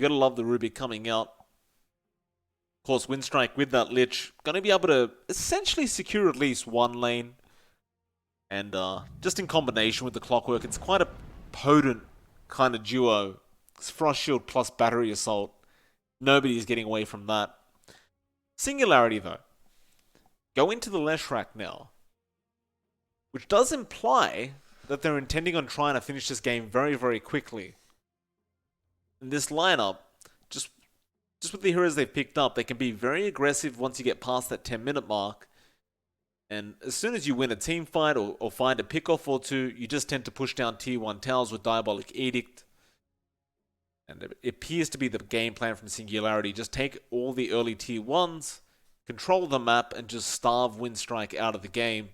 gotta love the Rubik coming out. Of course, Winstrike with that Lich, gonna be able to essentially secure at least one lane. And just in combination with the Clockwork, it's quite a potent kind of duo. It's Frost Shield plus Battery Assault. Nobody's getting away from that. Singularity, though. Go into the Leshrac now. Which does imply that they're intending on trying to finish this game very, very quickly. In this lineup, just with the heroes they've picked up, they can be very aggressive once you get past that 10-minute mark. And as soon as you win a team fight or find a pickoff or two, you just tend to push down tier 1 towers with Diabolic Edict. And it appears to be the game plan from Singularity. Just take all the early tier 1s, control the map, and just starve Winstrike out of the game.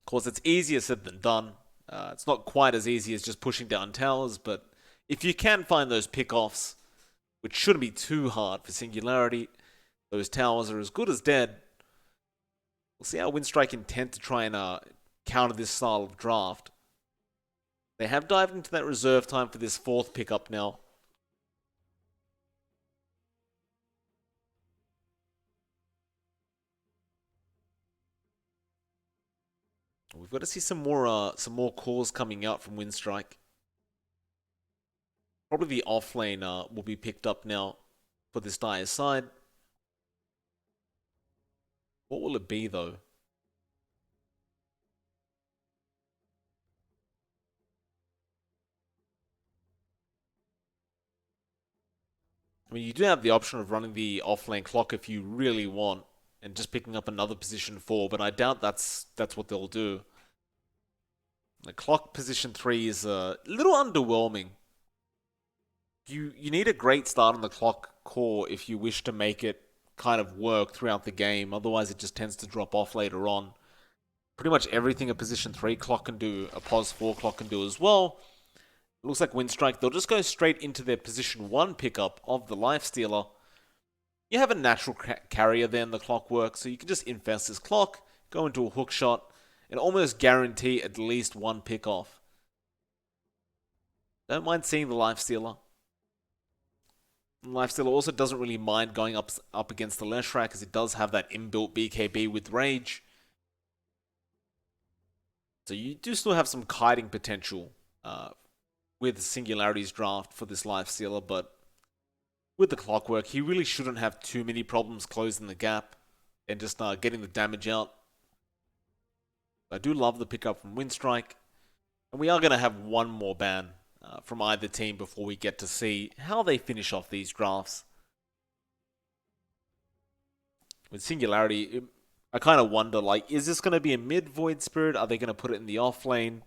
Of course, it's easier said than done. It's not quite as easy as just pushing down towers, but if you can find those pickoffs, which shouldn't be too hard for Singularity, those towers are as good as dead. We'll see how Winstrike intend to try and counter this style of draft. They have dived into that reserve time for this 4th pickup now. We've got to see some more calls coming out from Winstrike. Probably the off lane will be picked up now for this Dire side. What will it be, though? I mean, you do have the option of running the off-lane clock if you really want, and just picking up another position 4, but I doubt that's what they'll do. The clock position 3 is a little underwhelming. You need a great start on the clock core if you wish to make it kind of work throughout the game, otherwise it just tends to drop off later on. Pretty much everything a position 3 clock can do, a pos 4 clock can do as well. It looks like Winstrike, they'll just go straight into their position 1 pickup of the Lifestealer. You have a natural carrier there in the Clockwork, so you can just infest this clock, go into a hook shot, and almost guarantee at least one pickoff. Don't mind seeing the Lifestealer. Lifestealer also doesn't really mind going up against the Leshrac, as it does have that inbuilt BKB with Rage. So you do still have some kiting potential with Singularity's draft for this Lifestealer, but with the Clockwork, he really shouldn't have too many problems closing the gap and just getting the damage out. I do love the pickup from Winstrike, and we are going to have one more ban from either team before we get to see how they finish off these drafts. With Singularity, I kind of wonder, like, is this going to be a mid Void Spirit? Are they going to put it in the off lane?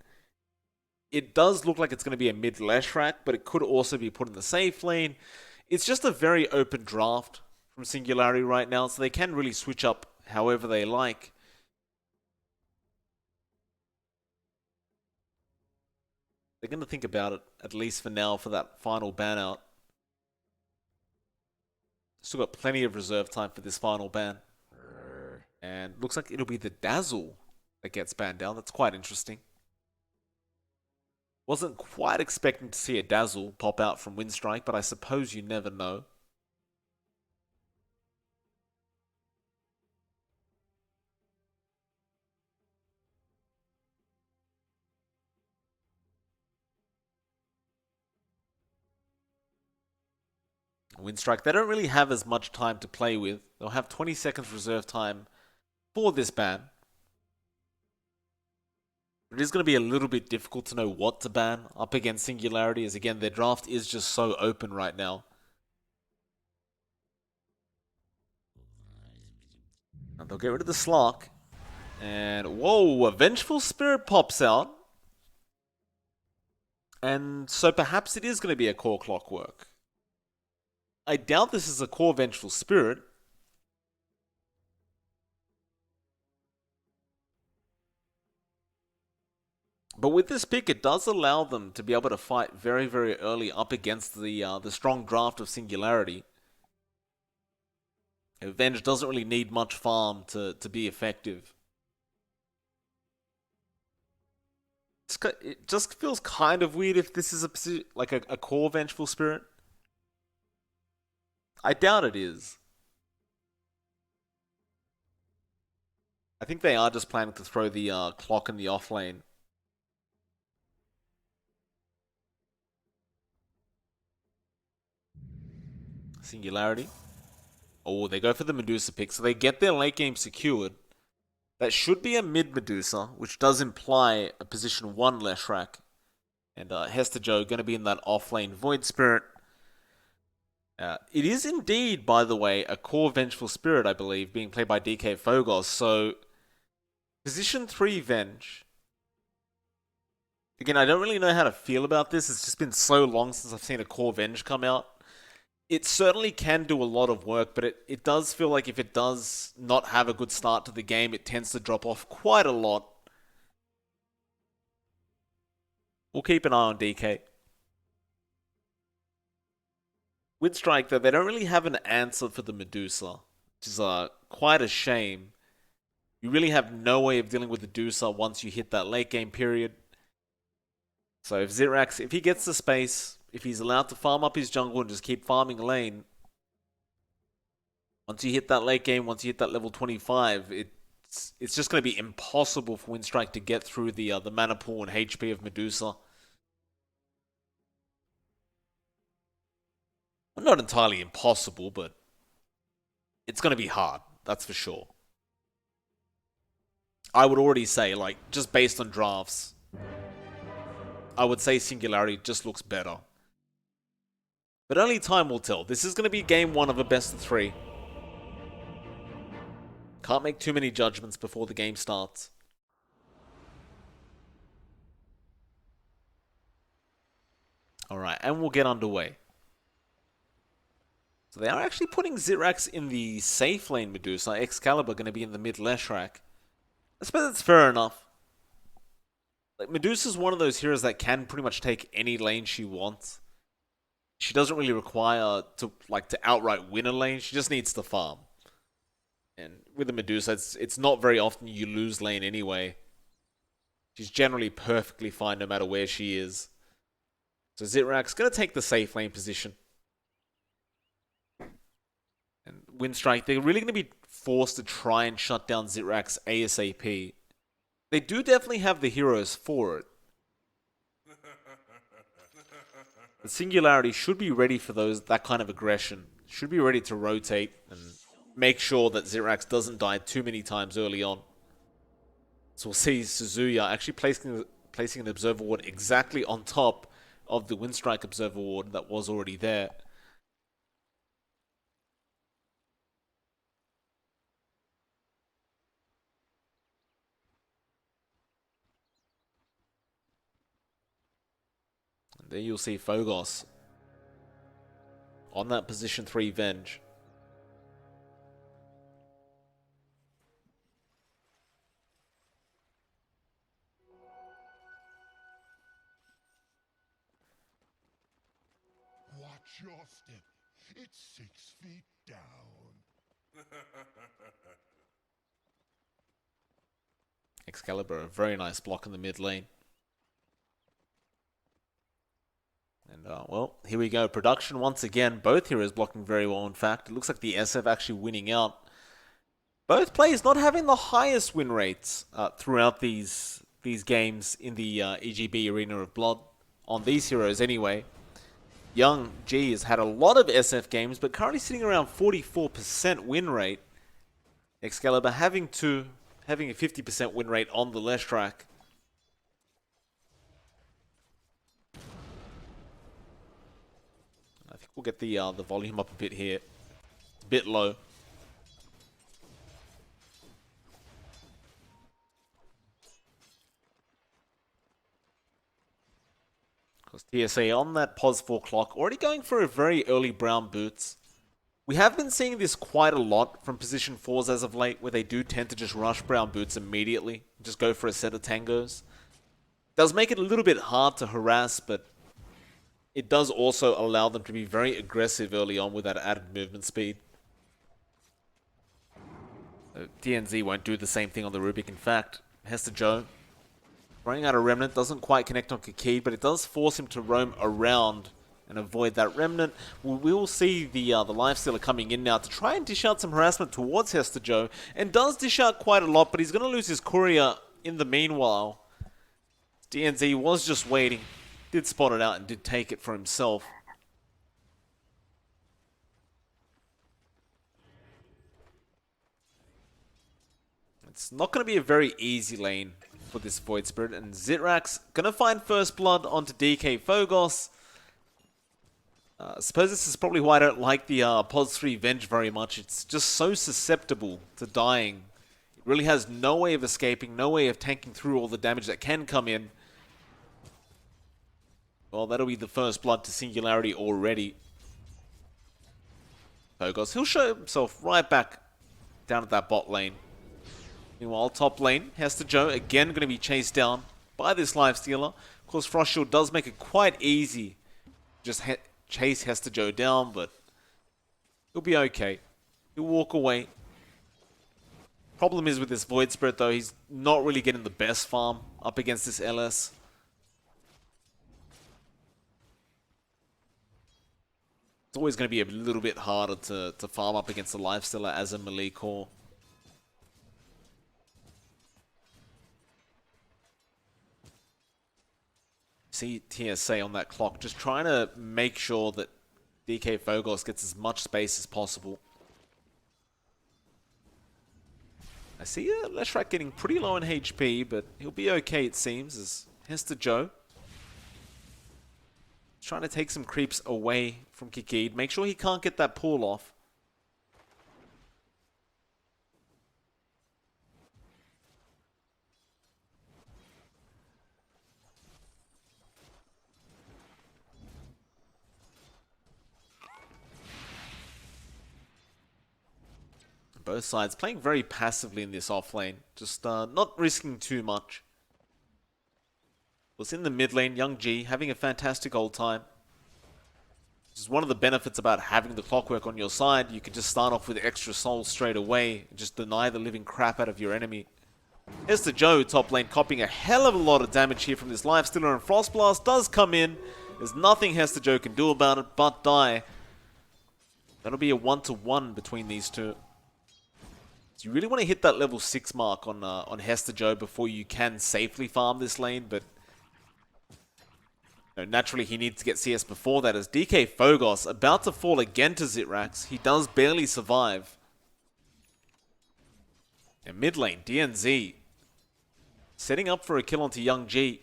It does look like it's going to be a mid Leshrac, but it could also be put in the safe lane. It's just a very open draft from Singularity right now, so they can really switch up however they like. They're going to think about it, at least for now, for that final ban out. Still got plenty of reserve time for this final ban. And looks like it'll be the Dazzle that gets banned out. That's quite interesting. Wasn't quite expecting to see a Dazzle pop out from Winstrike, but I suppose you never know. Winstrike, they don't really have as much time to play with. They'll have 20 seconds reserve time for this ban. It is going to be a little bit difficult to know what to ban up against Singularity, as again, their draft is just so open right now. And they'll get rid of the Slark. And whoa, a Vengeful Spirit pops out. And so perhaps it is going to be a core Clockwork. I doubt this is a core Vengeful Spirit. But with this pick, it does allow them to be able to fight very, very early up against the strong draft of Singularity. Avenge doesn't really need much farm to be effective. It just feels kind of weird if this is a core Vengeful Spirit. I doubt it is. I think they are just planning to throw the clock in the off lane. Singularity. Oh, they go for the Medusa pick, so they get their late game secured. That should be a mid Medusa, which does imply a position 1 Leshrac. And Hester Joe going to be in that off-lane Void Spirit. It is indeed, by the way, a core Vengeful Spirit, I believe, being played by DK Phogos. So, position 3 Venge. Again, I don't really know how to feel about this. It's just been so long since I've seen a core Venge come out. It certainly can do a lot of work, but it does feel like if it does not have a good start to the game, it tends to drop off quite a lot. We'll keep an eye on DK. Winstrike, though, they don't really have an answer for the Medusa, which is quite a shame. You really have no way of dealing with the Medusa once you hit that late game period. So if Zirax, if he gets the space, if he's allowed to farm up his jungle and just keep farming lane, once you hit that late game, once you hit that level 25, it's just going to be impossible for Winstrike to get through the mana pool and HP of Medusa. Well, not entirely impossible, but it's going to be hard, that's for sure. I would already say, like, just based on drafts, I would say Singularity just looks better. But only time will tell. This is going to be game 1 of a best of 3. Can't make too many judgments before the game starts. Alright, and we'll get underway. So they are actually putting Zirax in the safe lane Medusa. Excalibur going to be in the mid Leshrac. I suppose that's fair enough. Like, Medusa's one of those heroes that can pretty much take any lane she wants. She doesn't really require to outright win a lane. She just needs to farm. And with the Medusa, it's not very often you lose lane anyway. She's generally perfectly fine no matter where she is. So Zirax going to take the safe lane position. And Winstrike, they're really going to be forced to try and shut down Zirax ASAP. They do definitely have the heroes for it. The Singularity should be ready for that kind of aggression. Should be ready to rotate and make sure that Zirax doesn't die too many times early on. So we'll see Suzuya actually placing an Observer Ward exactly on top of the Winstrike Observer Ward that was already there. And there you'll see Phogos on that position 3 Venge. Watch your step. It's 6 feet down. Excalibur, a very nice block in the mid lane. And, well, here we go. Production once again. Both heroes blocking very well, in fact. It looks like the SF actually winning out. Both players not having the highest win rates throughout these games in the EGB Arena of Blood. On these heroes, anyway. Young G has had a lot of SF games, but currently sitting around 44% win rate. Excalibur having a 50% win rate on the Leshrac. I think we'll get the volume up a bit here. It's a bit low. Because TSA on that pos 4 clock, already going for a very early brown boots. We have been seeing this quite a lot from position 4s as of late, where they do tend to just rush brown boots immediately. Just go for a set of tangos. Does make it a little bit hard to harass, but it does also allow them to be very aggressive early on with that added movement speed. DNZ won't do the same thing on the Rubik. In fact, Hester Joe Throwing out a Remnant doesn't quite connect on Kikid, but it does force him to roam around and avoid that Remnant. We will see the Lifestealer coming in now to try and dish out some harassment towards Hester Joe, and does dish out quite a lot, but he's going to lose his Courier in the meanwhile. DNZ was just waiting, did spot it out and did take it for himself. It's not going to be a very easy lane for this Void Spirit, and Zitrak's going to find first blood onto DK Phogos. I suppose this is probably why I don't like the Pos 3 Venge very much. It's just so susceptible to dying. It really has no way of escaping, no way of tanking through all the damage that can come in. Well, that'll be the first blood to Singularity already. Phogos, he'll show himself right back down at that bot lane. Meanwhile, top lane, Hester Joe again going to be chased down by this Lifestealer. Of course, Frost Shield does make it quite easy to just chase Hester Joe down, but he'll be okay. He'll walk away. Problem is with this Void Spirit though, he's not really getting the best farm up against this LS. It's always going to be a little bit harder to farm up against the Lifestealer as a melee core. See TSA on that clock, just trying to make sure that DK Phogos gets as much space as possible. I see Leshrac getting pretty low in HP, but he'll be okay it seems, as Hester Joe trying to take some creeps away from Kikid, make sure he can't get that pull off. Both sides playing very passively in this offlane, just not risking too much. Was in the mid lane, Young G having a fantastic old time. This is one of the benefits about having the clockwork on your side. You can just start off with extra souls straight away and just deny the living crap out of your enemy. Hester Joe top lane copying a hell of a lot of damage here from this Lifestealer, and Frost Blast does come in. There's nothing Hester Joe can do about it but die. That'll be a 1-to-1 between these two. So you really want to hit that level 6 mark on Hester Joe before you can safely farm this lane, but naturally he needs to get CS before that, as DK Phogos about to fall again to Zitrax. He does barely survive. And mid lane, DNZ setting up for a kill onto Young G.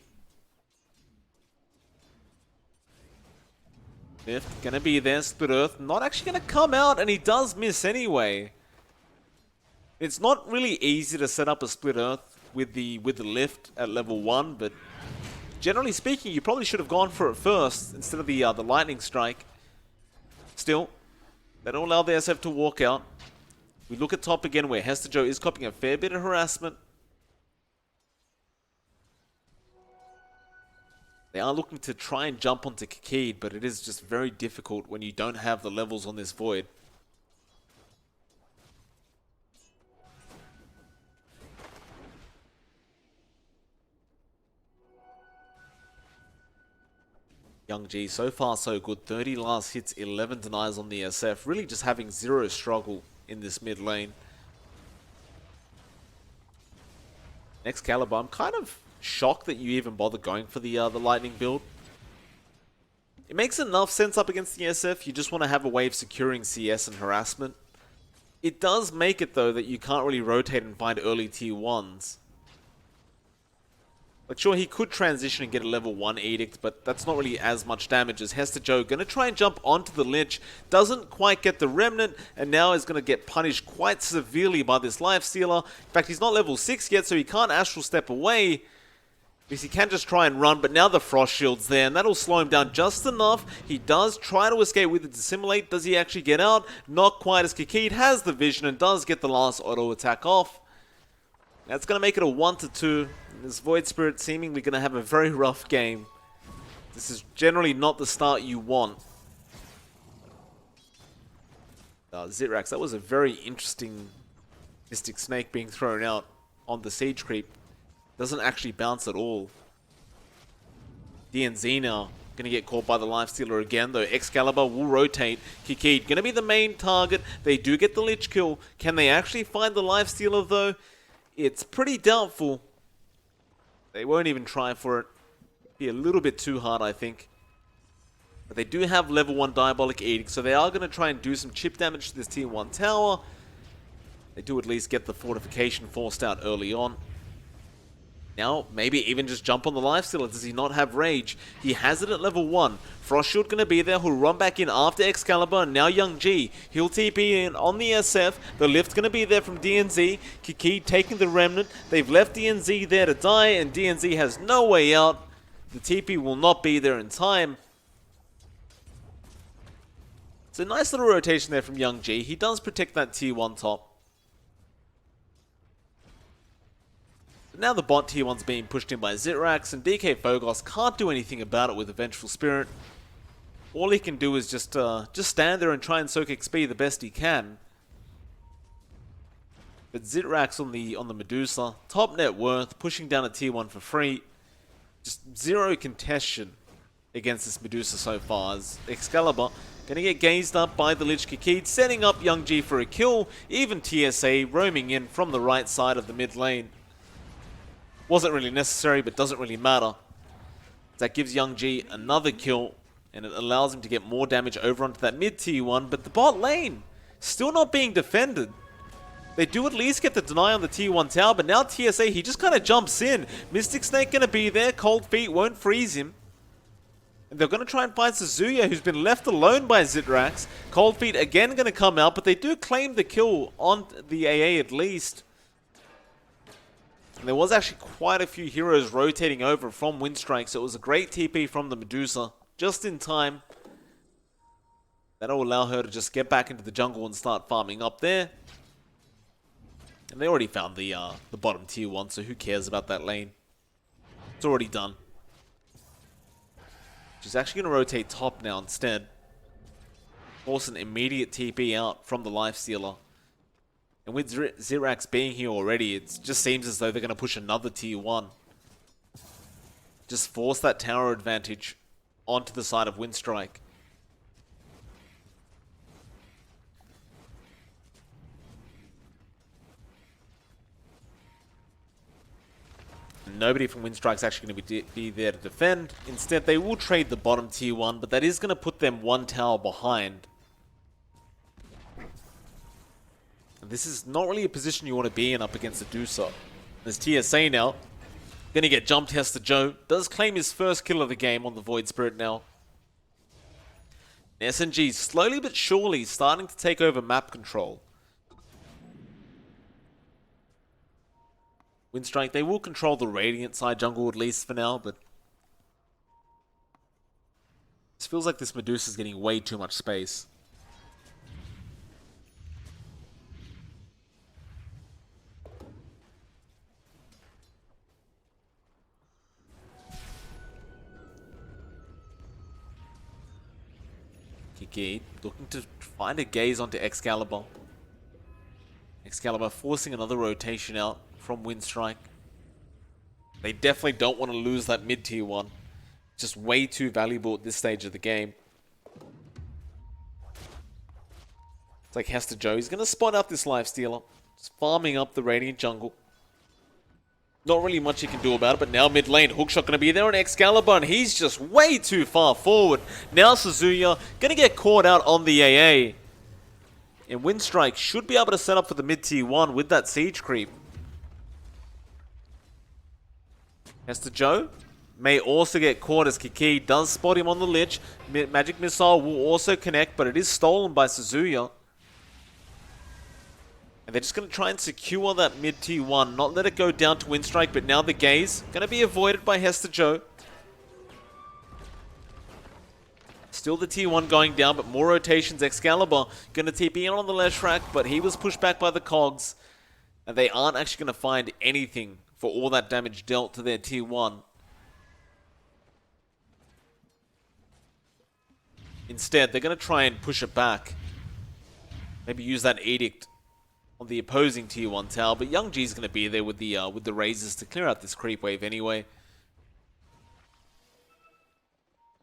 Lift gonna be there, Split Earth not actually gonna come out, and he does miss anyway. It's not really easy to set up a Split Earth with the lift at level 1, but generally speaking, you probably should have gone for it first instead of the Lightning Strike. Still, they don't allow the SF to walk out. We look at top again, where Hester Joe is copying a fair bit of harassment. They are looking to try and jump onto Kikid, but it is just very difficult when you don't have the levels on this Void. Young G, so far so good. 30 last hits, 11 denies on the SF. Really just having zero struggle in this mid lane. Excalibur, I'm kind of shocked that you even bother going for the Lightning build. It makes enough sense up against the SF. You just want to have a way of securing CS and harassment. It does make it, though, that you can't really rotate and find early tier 1s. Like, sure, he could transition and get a level 1 Edict, but that's not really as much damage as Hester Joe. Gonna try and jump onto the Lich, doesn't quite get the Remnant, and now is gonna get punished quite severely by this Lifestealer. In fact, he's not level 6 yet, so he can't Astral Step away. Because he can just try and run, but now the Frost Shield's there, and that'll slow him down just enough. He does try to escape with the Dissimulate. Does he actually get out? Not quite, as Kikid has the vision and does get the last auto attack off. That's going to make it a 1-to-2. This Void Spirit seemingly going to have a very rough game. This is generally not the start you want. Zitrax, that was a very interesting Mystic Snake being thrown out on the Siege Creep. Doesn't actually bounce at all. DNZ now gonna get caught by the Lifestealer again, though Excalibur will rotate. Kikid gonna be the main target. They do get the Lich kill. Can they actually find the Lifestealer though? It's pretty doubtful. They won't even try for it. Be a little bit too hard, I think. But they do have level 1 Diabolic Edict, so they are going to try and do some chip damage to this tier 1 tower. They do at least get the fortification forced out early on. Now, maybe even just jump on the Lifestealer. Does he not have Rage? He has it at level 1. Frost Shield going to be there. He'll run back in after Excalibur. And now Young G. He'll TP in on the SF. The lift's going to be there from DNZ. Kiki taking the Remnant. They've left DNZ there to die. And DNZ has no way out. The TP will not be there in time. It's a nice little rotation there from Young G. He does protect that tier 1 top. But now the bot tier 1's being pushed in by Zitrax, and DK Phogos can't do anything about it with a Vengeful Spirit. All he can do is just stand there and try and soak XP the best he can. But Zitrax on the Medusa, top net worth, pushing down a tier 1 for free. Just zero contestation against this Medusa so far, as Excalibur gonna get gazed up by the Lich Kikid, setting up Young G for a kill. Even TSA roaming in from the right side of the mid lane. Wasn't really necessary, but doesn't really matter. That gives Young G another kill, and it allows him to get more damage over onto that mid tier 1, but the bot lane still not being defended. They do at least get the deny on the tier 1 tower, but now TSA, he just kind of jumps in. Mystic Snake gonna be there, Cold Feet won't freeze him. And they're gonna try and find Suzuya, who's been left alone by Zitrax. Cold Feet again gonna come out, but they do claim the kill on the AA at least. And there was actually quite a few heroes rotating over from Winstrike, so it was a great TP from the Medusa, just in time. That'll allow her to just get back into the jungle and start farming up there. And they already found the bottom tier 1, so who cares about that lane? It's already done. She's actually going to rotate top now instead. Force an immediate TP out from the Lifestealer. And with Zirax being here already, it just seems as though they're going to push another tier 1. Just force that tower advantage onto the side of Winstrike. Nobody from Winstrike's actually going to be there to defend. Instead, they will trade the bottom tier 1, but that is going to put them 1 tower behind. This is not really a position you want to be in up against Medusa. There's TSA now. Gonna get jumped. Hester Joe does claim his first kill of the game on the Void Spirit now. SNG slowly but surely starting to take over map control. Winstrike, they will control the Radiant side jungle at least for now, but it feels like this Medusa is getting way too much space. Kiki looking to find a gaze onto Excalibur. Excalibur forcing another rotation out from Winstrike. They definitely don't want to lose that mid-tier 1. Just way too valuable at this stage of the game. It's like Hester Joe. He's going to spot out this Lifestealer. Just farming up the Radiant jungle. Not really much he can do about it, but now mid lane, Hookshot going to be there on Excalibur, and he's just way too far forward. Now Suzuya going to get caught out on the AA. And Winstrike should be able to set up for the mid-tier 1 with that siege creep. Hester Joe may also get caught as Kiki does spot him on the Lich. Magic Missile will also connect, but it is stolen by Suzuya. And they're just going to try and secure that mid-tier 1, not let it go down to Winstrike, but now the gaze going to be avoided by Hester Joe. Still the tier 1 going down, but more rotations. Excalibur going to TP in on the Leshrac, but he was pushed back by the Cogs. And they aren't actually going to find anything for all that damage dealt to their tier 1. Instead, they're going to try and push it back. Maybe use that Edict on the opposing tier 1 tower, but Young G's going to be there with the razors to clear out this creep wave anyway.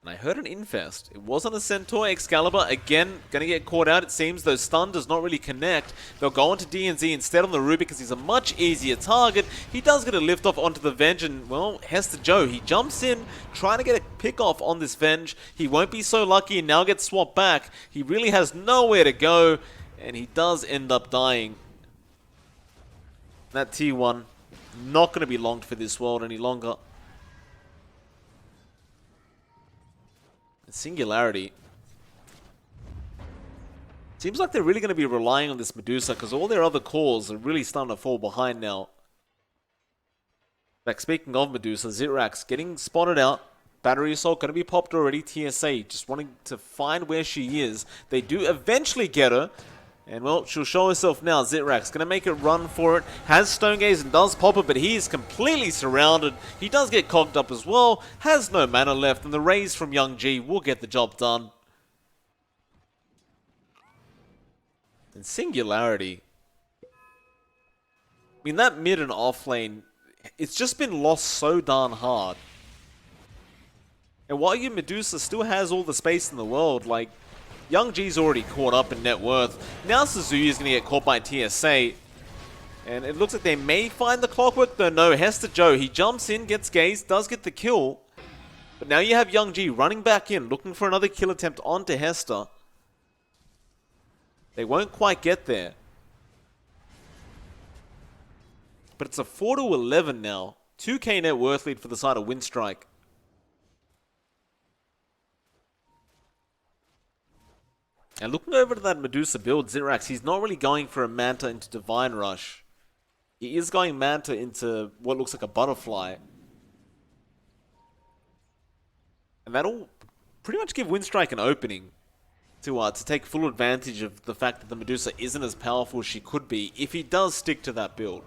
And I heard an infest. It was on a Centaur. Excalibur, again, going to get caught out, it seems, though stun does not really connect. They'll go onto DNZ instead on the Ruby because he's a much easier target. He does get a lift off onto the Venge, and, well, Hester Joe, he jumps in, trying to get a pick off on this Venge. He won't be so lucky and now gets swapped back. He really has nowhere to go, and he does end up dying. That tier 1, not going to be longed for this world any longer. Singularity. Seems like they're really going to be relying on this Medusa because all their other cores are really starting to fall behind now. In fact, speaking of Medusa, Zitrax getting spotted out. Battery Assault going to be popped already. TSA just wanting to find where she is. They do eventually get her. And, well, she'll show herself now. Zitrax going to make a run for it. Has Stone Gaze and does pop it, but he is completely surrounded. He does get cogged up as well. Has no mana left, and the raise from Young G will get the job done. And Singularity. I mean, that mid and off lane, it's just been lost so darn hard. And while your Medusa still has all the space in the world, like, Young G's already caught up in net worth. Now Suzuki is going to get caught by TSA. And it looks like they may find the Clockwork, though no. Hester Joe, he jumps in, gets Gaze, does get the kill. But now you have Young G running back in, looking for another kill attempt onto Hester. They won't quite get there. But it's a 4-11 now. 2k net worth lead for the side of Winstrike. And looking over to that Medusa build, Zitrax, he's not really going for a Manta into Divine Rush. He is going Manta into what looks like a Butterfly. And that'll pretty much give Winstrike an opening to take full advantage of the fact that the Medusa isn't as powerful as she could be if he does stick to that build.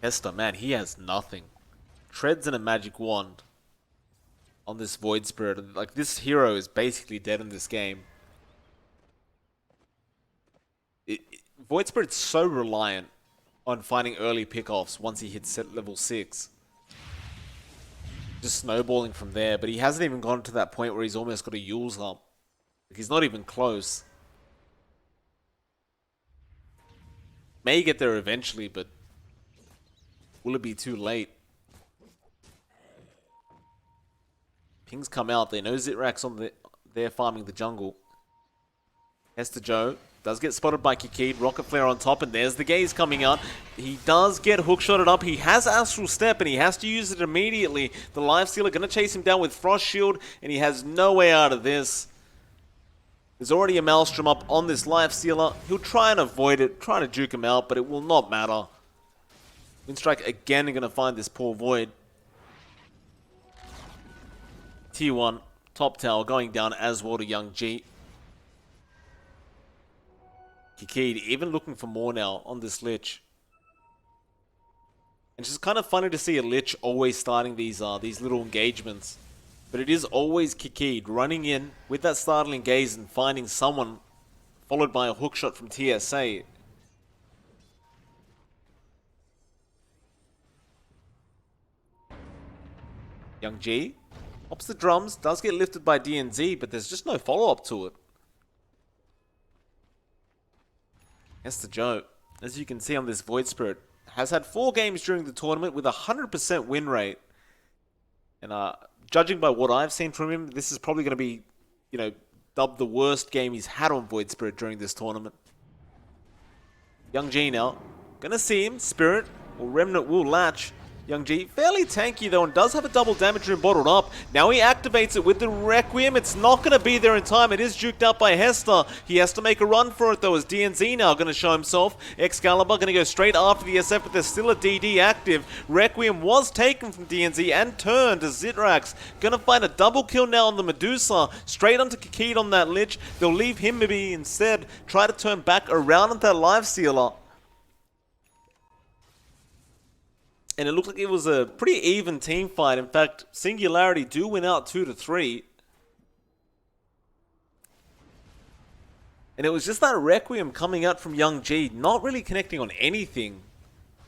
Hester, man, he has nothing. Treads and a magic wand on this Void Spirit. Like, this hero is basically dead in this game. Void Spirit's so reliant on finding early pickoffs once he hits set level 6. Just snowballing from there, but he hasn't even gotten to that point where he's almost got a Yule's up. Like, he's not even close. May get there eventually, but will it be too late? Pings come out. They know Zitrax on they're farming the jungle. Hester Joe does get spotted by Kikid. Rocket Flare on top, and there's the Gaze coming out. He does get hookshotted up. He has Astral Step, and he has to use it immediately. The Lifestealer going to chase him down with Frost Shield, and he has no way out of this. There's already a Maelstrom up on this Lifestealer. He'll try and avoid it, try to juke him out, but it will not matter. Winstrike again are going to find this poor Void. Tier 1, top tower going down as well to Young G. Kikid even looking for more now on this Lich. It's just kind of funny to see a Lich always starting these little engagements. But it is always Kikid running in with that startling gaze and finding someone, followed by a hookshot from TSA. Young G pops the drums, does get lifted by DNZ, but there's just no follow-up to it. Hester Joe, as you can see on this Void Spirit, has had 4 games during the tournament with a 100% win rate. And judging by what I've seen from him, this is probably going to be, dubbed the worst game he's had on Void Spirit during this tournament. Young G now, gonna see him, Spirit or Remnant will latch. Young G, fairly tanky though, and does have a double damage room bottled up. Now he activates it with the Requiem. It's not going to be there in time. It is juked out by Hester. He has to make a run for it though, as DNZ now going to show himself. Excalibur going to go straight after the SF, but there's still a DD active. Requiem was taken from DNZ and turned to Zitrax. Going to find a double kill now on the Medusa. Straight onto Kikid on that Lich. They'll leave him maybe instead try to turn back around into that Lifestealer. And it looked like it was a pretty even team fight. In fact, Singularity do win out 2-3. And it was just that Requiem coming out from Young G, not really connecting on anything.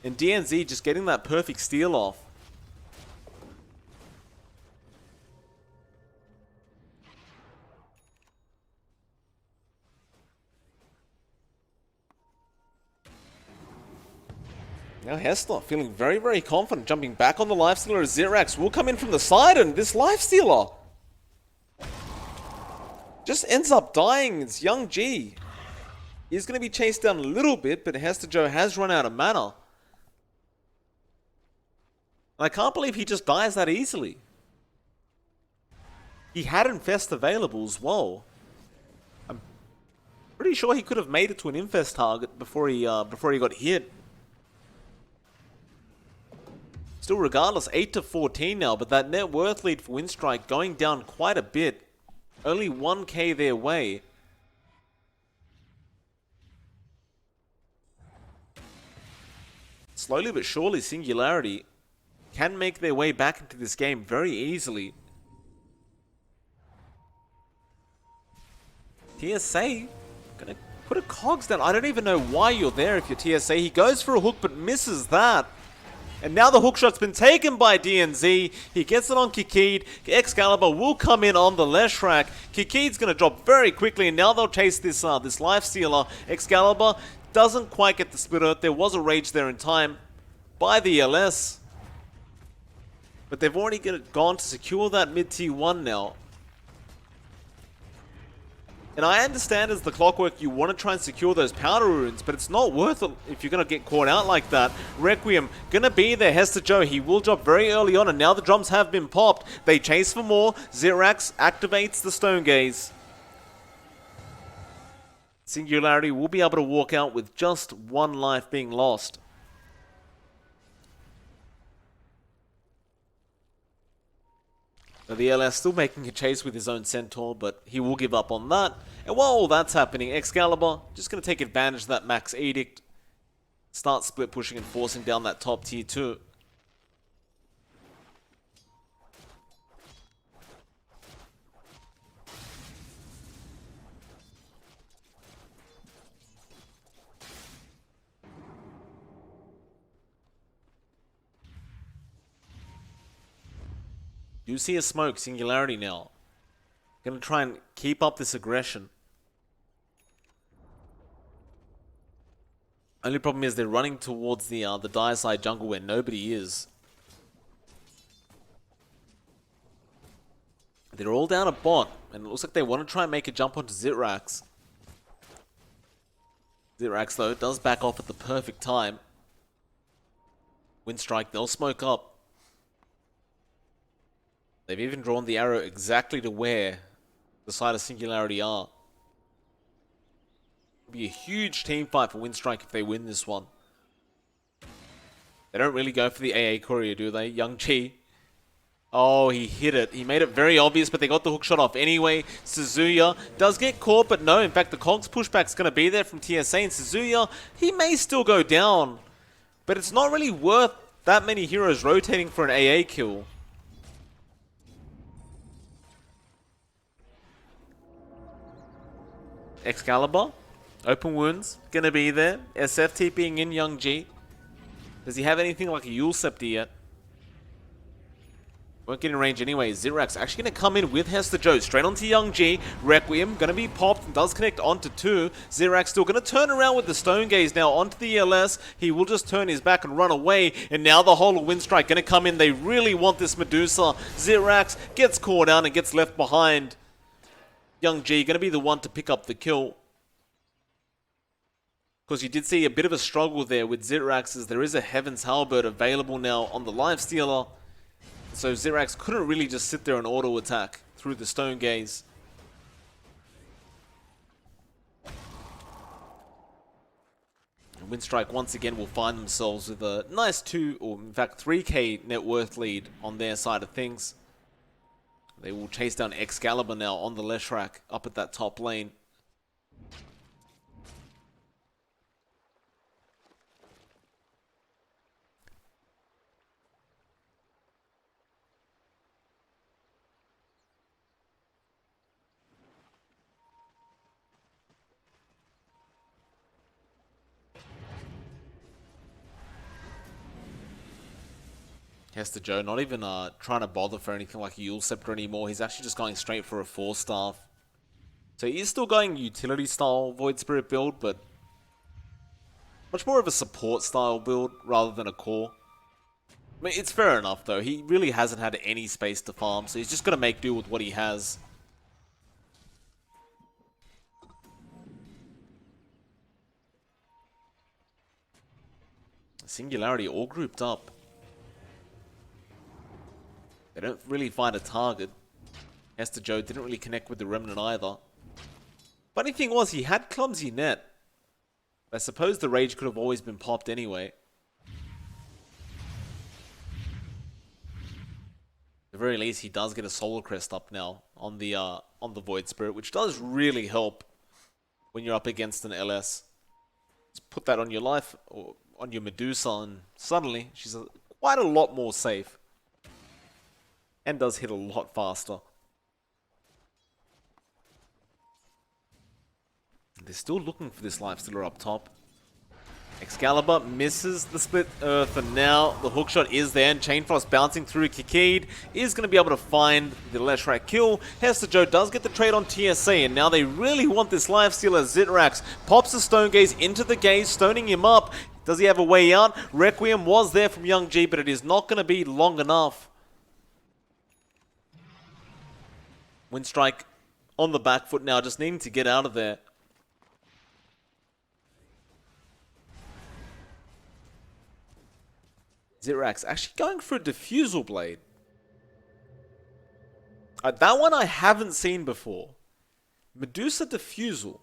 And DNZ just getting that perfect steal off. Now Hester feeling very, very confident, jumping back on the Lifestealer as Zitrax will come in from the side, and this Lifestealer just ends up dying. It's Young G. He's going to be chased down a little bit, but Hester Joe has run out of mana. And I can't believe he just dies that easily. He had Infest available as well. I'm pretty sure he could have made it to an Infest target before he got hit. Still, regardless, 8-14 now, but that net worth lead for Winstrike going down quite a bit. Only 1k their way. Slowly but surely, Singularity can make their way back into this game very easily. TSA gonna put a cogs down. I don't even know why you're there if you're TSA. He goes for a hook but misses that. And now the hookshot's been taken by DNZ. He gets it on Kikid. Excalibur will come in on the Leshrac. Kikid's going to drop very quickly, and now they'll chase this Lifestealer. Excalibur doesn't quite get the split earth. There was a rage there in time by the LS. But they've already gone to secure that mid-tier 1 now. And I understand as the Clockwork you want to try and secure those powder runes, but it's not worth it if you're going to get caught out like that. Requiem going to be there. Hester Joe, he will drop very early on, and now the drums have been popped. They chase for more. Zitrax activates the Stone Gaze. Singularity will be able to walk out with just one life being lost. Now the LS still making a chase with his own Centaur, but he will give up on that. And while all that's happening, Excalibur just going to take advantage of that Max Edict. Start split pushing and forcing down that top tier 2. You see a smoke, Singularity now. Gonna try and keep up this aggression. Only problem is they're running towards the dire side jungle where nobody is. They're all down a bot, and it looks like they want to try and make a jump onto Zitrax. Zitrax, though, does back off at the perfect time. Winstrike, they'll smoke up. They've even drawn the arrow exactly to where the side of Singularity are. It'll be a huge team fight for Winstrike if they win this one. They don't really go for the AA courier, do they? Young Chi. Oh, he hit it. He made it very obvious, but they got the hook shot off anyway. Suzuya does get caught, but no. In fact, the Cogs pushback's going to be there from TSA. And Suzuya, he may still go down. But it's not really worth that many heroes rotating for an AA kill. Excalibur, open wounds, gonna be there. SF TPing in Young G. Does he have anything like a Yule Scepter yet? Won't get in range anyway. Zitrax actually gonna come in with Hester Joe straight onto Young G. Requiem gonna be popped and does connect onto 2. Zitrax still gonna turn around with the Stone Gaze now onto the ELS. He will just turn his back and run away. And now the whole of Winstrike gonna come in. They really want this Medusa. Zitrax gets caught out and gets left behind. Young G gonna be the one to pick up the kill. Because you did see a bit of a struggle there with Zirax, as there is a Heaven's Halberd available now on the Lifestealer. So Zirax couldn't really just sit there and auto attack through the Stone Gaze. And Winstrike once again will find themselves with a nice 2, or in fact 3k net worth lead on their side of things. They will chase down Excalibur now on the Leshrac up at that top lane. Hester Joe not even trying to bother for anything like a Yule Scepter anymore. He's actually just going straight for a 4-staff. So he is still going utility style Void Spirit build, but much more of a support style build rather than a core. I mean, it's fair enough though. He really hasn't had any space to farm, so he's just going to make do with what he has. Singularity all grouped up. They don't really find a target. Hester Joe didn't really connect with the Remnant either. Funny thing was, he had Clumsy Net. I suppose the Rage could have always been popped anyway. At the very least, he does get a Solar Crest up now on the Void Spirit, which does really help when you're up against an LS. Just put that on your life, or on your Medusa, and suddenly she's quite a lot more safe. And does hit a lot faster. They're still looking for this Lifestealer up top. Excalibur misses the split earth, and now the hookshot is there, and Chain Frost bouncing through. Kikid is going to be able to find the Leshrac kill. Hester Joe does get the trade on TSA, and now they really want this Lifestealer. Zirax pops the Stone Gaze into the gaze, stoning him up. Does he have a way out? Requiem was there from Young G, but it is not going to be long enough. Winstrike on the back foot now, just needing to get out of there. Zirax actually going for a Diffusal Blade. That one I haven't seen before. Medusa Diffusal.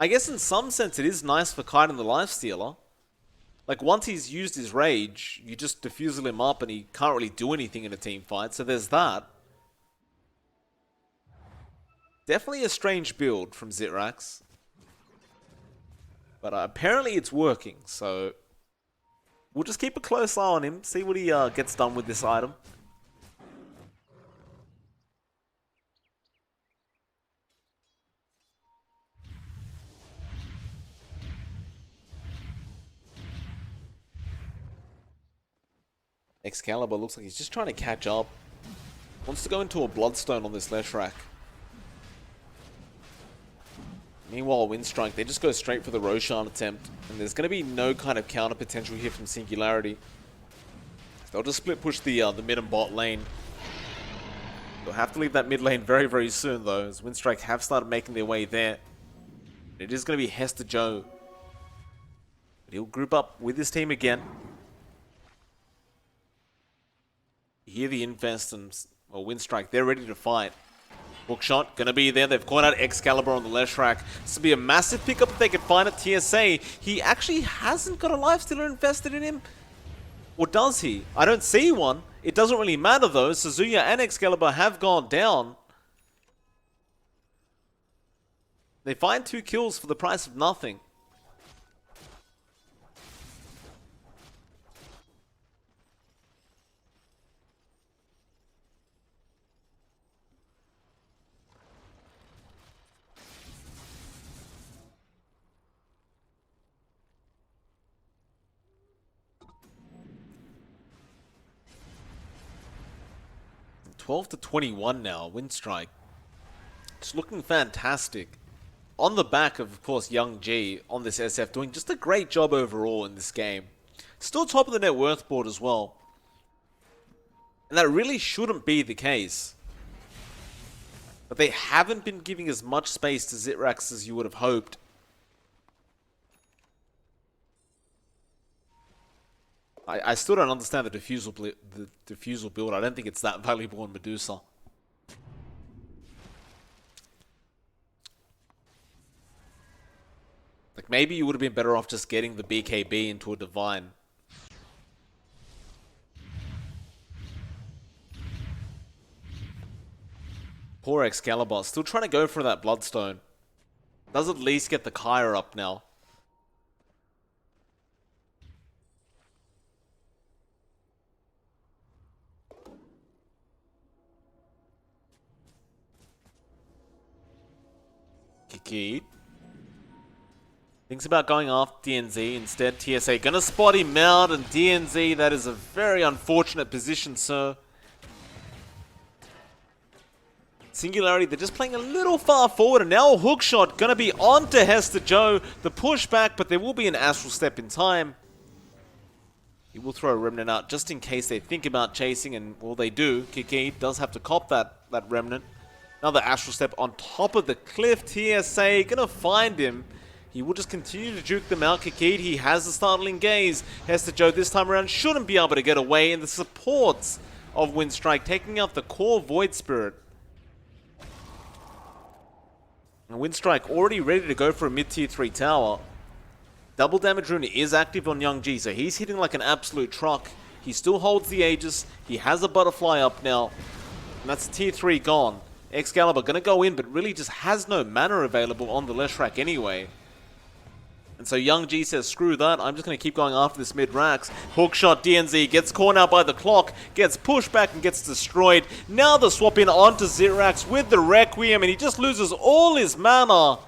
I guess in some sense it is nice for Kite and the Lifestealer. Like, once he's used his Rage, you just Diffusal him up and he can't really do anything in a team fight, so there's that. Definitely a strange build from Zirax. But apparently it's working, so we'll just keep a close eye on him, see what he gets done with this item. Excalibur looks like he's just trying to catch up. Wants to go into a Bloodstone on this Leshrac. Meanwhile, Winstrike, they just go straight for the Roshan attempt. And there's going to be no kind of counter potential here from Singularity. They'll just split push the mid and bot lane. They'll have to leave that mid lane very, very soon, though, as Winstrike have started making their way there. It is going to be Hester Joe. But he'll group up with his team again. You hear the Infest and Winstrike, they're ready to fight. Hookshot, gonna be there. They've caught out Excalibur on the Leshrac. This would be a massive pickup if they could find it. TSA, he actually hasn't got a Lifestealer invested in him. Or does he? I don't see one. It doesn't really matter though. Suzuya and Excalibur have gone down. They find 2 kills for the price of nothing. $12-21 now, Winstrike. It's looking fantastic. On the back of course, Young G on this SF doing just a great job overall in this game. Still top of the net worth board as well. And that really shouldn't be the case. But they haven't been giving as much space to Zitrax as you would have hoped. I still don't understand the diffusal build. I don't think it's that valuable in Medusa. Like, maybe you would have been better off just getting the BKB into a Divine. Poor Excalibur. Still trying to go for that Bloodstone. Does at least get the Kyra up now. Kiki thinks about going after DNZ. Instead, TSA gonna spot him out, and DNZ, that is a very unfortunate position, sir. Singularity, they're just playing a little far forward, and now a hookshot gonna be onto Hester Joe. The pushback, but there will be an Astral Step in time. He will throw a Remnant out just in case they think about chasing, and well, they do. Kiki does have to cop that Remnant. Another Astral Step on top of the cliff. TSA gonna find him. He will just continue to juke them out. Kikid, he has the startling gaze. Hester Joe this time around shouldn't be able to get away, and the supports of Winstrike taking out the core Void Spirit. And Winstrike already ready to go for a mid-tier 3 tower. Double damage rune is active on Young G, so he's hitting like an absolute truck. He still holds the Aegis. He has a butterfly up now. And that's tier 3 gone. Excalibur gonna go in, but really just has no mana available on the Leshrac anyway. And so Young G says, screw that, I'm just going to keep going after this mid-Rax. Hookshot DNZ gets caught out by the clock, gets pushed back and gets destroyed. Now the swap in onto Zitrax with the Requiem, and he just loses all his mana.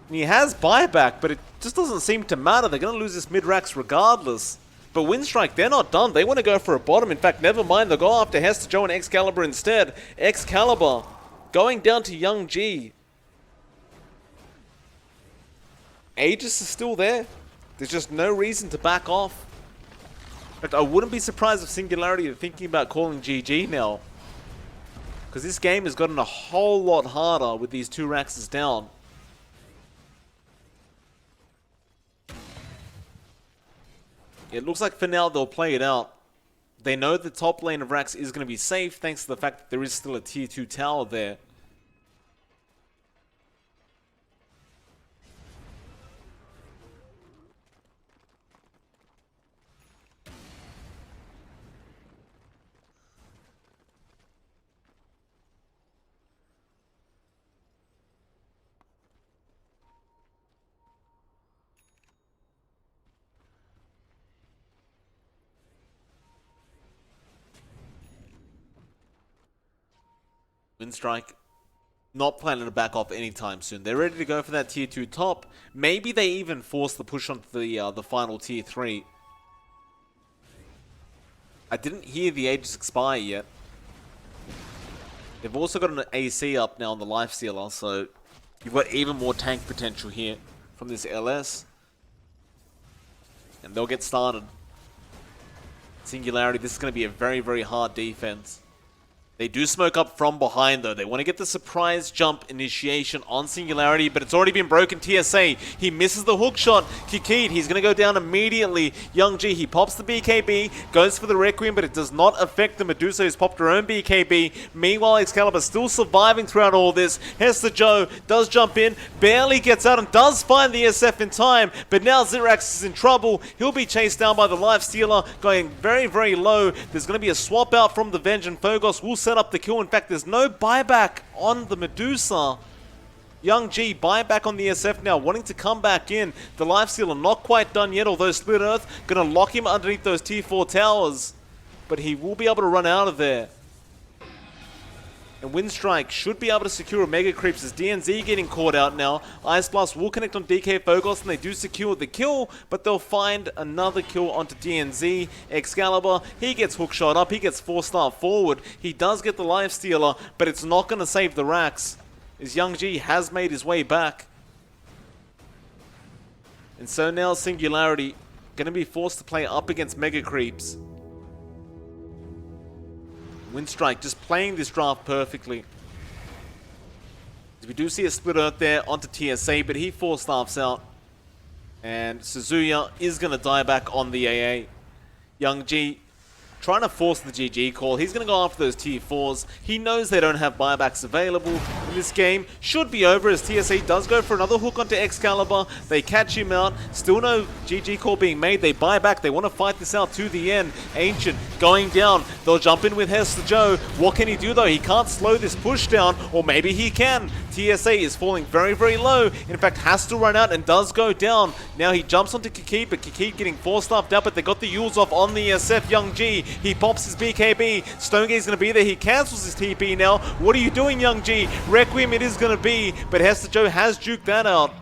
And he has buyback, but it just doesn't seem to matter. They're going to lose this mid-Rax regardless. But Winstrike, they're not done. They want to go for a bottom. In fact, never mind, they'll go after Hester Joe and Excalibur instead. Excalibur going down to Young G. Aegis is still there. There's just no reason to back off. In fact, I wouldn't be surprised if Singularity are thinking about calling GG now. Because this game has gotten a whole lot harder with these two Raxes down. It looks like for now they'll play it out. They know the top lane of Rax is going to be safe thanks to the fact that there is still a tier 2 tower there. Winstrike not planning to back off anytime soon. They're ready to go for that tier 2 top. Maybe they even force the push onto the final tier 3. I didn't hear the Aegis expire yet. They've also got an AC up now on the Lifestealer, so you've got even more tank potential here from this LS. And they'll get started. Singularity, this is going to be a very, very hard defense. They do smoke up from behind, though. They want to get the surprise jump initiation on Singularity, but it's already been broken. TSA, he misses the hook shot. Kikid, he's going to go down immediately. Young G, he pops the BKB, goes for the Requiem, but it does not affect the Medusa, who's popped her own BKB. Meanwhile, Excalibur still surviving throughout all this. Hester Joe does jump in, barely gets out, and does find the SF in time, but now Zitrax is in trouble. He'll be chased down by the Lifestealer, going very, very low. There's going to be a swap out from the Venge, and Phogos will set up the kill. In fact, there's no buyback on the Medusa. Young G buyback on the SF now, wanting to come back in. The Lifestealer not quite done yet, although Split Earth gonna lock him underneath those tier 4 towers. But he will be able to run out of there. And Winstrike should be able to secure a Mega Creeps as DNZ getting caught out now. Ice Blast will connect on DK Phogos and they do secure the kill, but they'll find another kill onto DNZ. Excalibur, he gets hookshot up, he gets 4-star forward. He does get the Lifestealer, but it's not going to save the Rax, as Young G has made his way back. And so now Singularity going to be forced to play up against Mega Creeps. Winstrike just playing this draft perfectly. We do see a split earth there onto TSA, but he 4-staffs out. And Suzuya is going to die back on the AA. Young G trying to force the GG call. He's going to go after those tier 4s. He knows they don't have buybacks available in this game. Should be over as TSA does go for another hook onto Excalibur. They catch him out. Still no GG call being made. They buy back. They want to fight this out to the end. Ancient going down. They'll jump in with Hester Joe. What can he do though? He can't slow this push down, or maybe he can. TSA is falling very, very low. In fact, has to run out and does go down. Now he jumps onto Kikid, but Kikid getting 4-staffed out, but they got the Yules off on the SF. Young G, he pops his BKB. Stonegate's going to be there. He cancels his TP now. What are you doing, Young G? Requiem it is going to be, but Hester Joe has juked that out.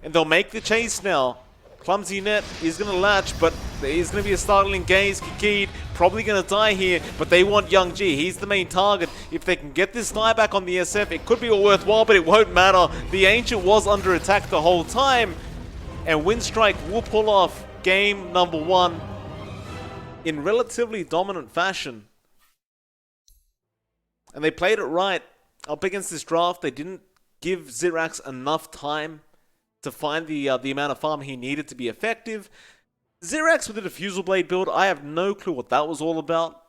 And they'll make the chase now. Clumsy Net is going to latch, but there is going to be a startling gaze. Kikid probably going to die here, but they want Young G. He's the main target. If they can get this die back on the SF, it could be all worthwhile, but it won't matter. The Ancient was under attack the whole time, and Winstrike will pull off game number 1 in relatively dominant fashion. And they played it right. Up against this draft, they didn't give Zirax enough time to find the amount of farm he needed to be effective. Zirax with the Diffusal Blade build, I have no clue what that was all about.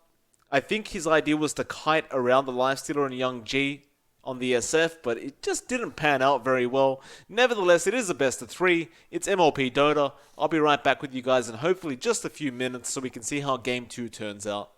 I think his idea was to kite around the Lifestealer and Young G on the SF, but it just didn't pan out very well. Nevertheless, it is a best of 3. It's MLP Dota. I'll be right back with you guys in hopefully just a few minutes so we can see how Game 2 turns out.